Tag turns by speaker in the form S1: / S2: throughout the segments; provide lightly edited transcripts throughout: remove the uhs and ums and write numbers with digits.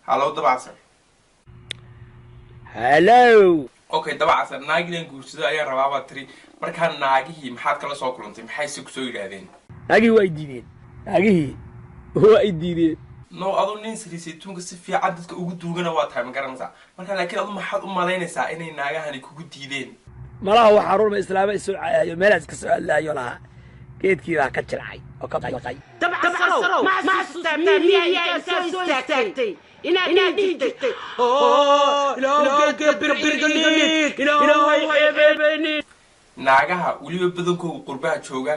S1: هلو دبا عسل
S2: هلو
S1: اوكي دبا عسل ناقي guursado ayaan rabaa baa tiri markaan naagihii maxaad kala soo kulantay maxay si ku soo yiraahdeen
S2: naagii way diideen naagihii way diideen
S1: no adu nin siriisaytuunka si fiican dadka ugu duugana waa tahay ma garanaysaa marka laakiin adu maxaad u malaynaysaa inay naagahani kugu diideen
S2: malaha waxa run islaama isoo caayo meelaas ka soo hadlaayo laha geedkii baa ka jilcay oo ka baqay
S3: dabcasaro ma xasuustaa soo istaagtay inaad dhigtay
S1: naagaha weliba badankooda qurbaha jooga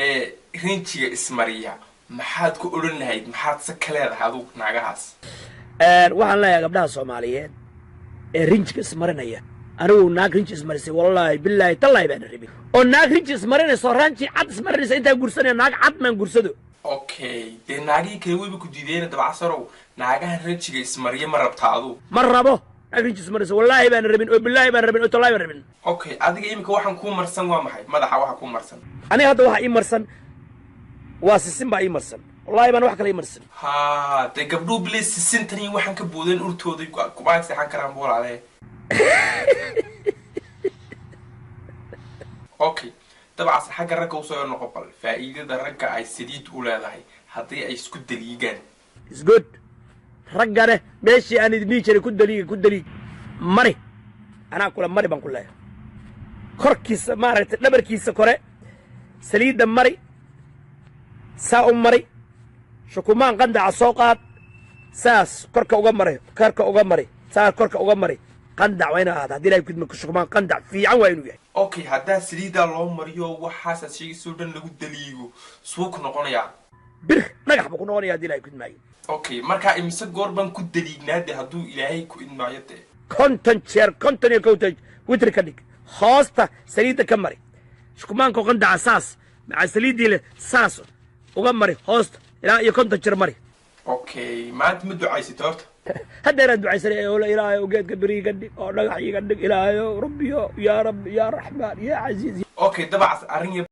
S1: ee rinjiga ismariya maxaad ku oran lahayd maxaad se ka leedahay adugu naagahaas
S2: waxaan leeyahay gabdhaha Soomaaliyeed ee rinjiga ismarinaya anigu naag rinji ismarisay wallahi billahi tallahi baan rabin oo naag rinji ismarinayso ranji cad ismarinaysa inta guursanay naag cad man guursado
S1: okay de naagii kale weyba ku diideen dabacsarow naagahan rinjiga ismariya ma rabtaa adu
S2: ma rabo naag rinji ismarisay wallahi baan rabin oo billahi baan rabin oo tallahi baan rabin
S1: okay adiga imika waxaan ku marsan waa maxay madaxa waxa ku marsan
S2: aniga hadda waxa ii marsan waa sisin baa ii marsan wallahi baan wax kale ii marsan
S1: ha de gabdhu bilis sisintani waxaan ka boodeen urtooday ku baagsaxan karaan boolaale okay dabacas xagga ragga u soo noqon faa'iidada ragga ay saliid u leedahay hadii ay isku daliigaan
S2: is good raggana meeshii aan idin jiray ku daliig mari ana kula mari baan ku leeyahay korkiisa maaragtay dhabarkiisa kore saliida mari saa u mari shukumaan qandaca soo qaad saas korka uga mari saa korka uga mari qandac wayna aad hadii ay kudma shukumaan qandac fiican waa inuu yahay
S1: okay hadaa saliida loo mariyo waxaas sheegay soo dhan lagu daliigo suuq noqonaya
S2: bir dhagax ba ku noqonaya hadii ay kudmaayo
S1: okay marka imisa goorban ku daliignaade haduu ilaahay ku idmaayade
S2: konton iyo kowtaj witri ka dhig hoosta saliida ka mari shukumaanka qandaca saas maca saliidii le saas uga mari hoosta ilaa iyo konton jeer mari
S1: okay maanta ma ducaysatay horta
S2: هذا ندعي سريع ولا إلهي وقيت كبري قدك أو نجح يقدك إلهي ربي يا رب يا رحمن يا عزيز
S1: اوكي دبعس ارني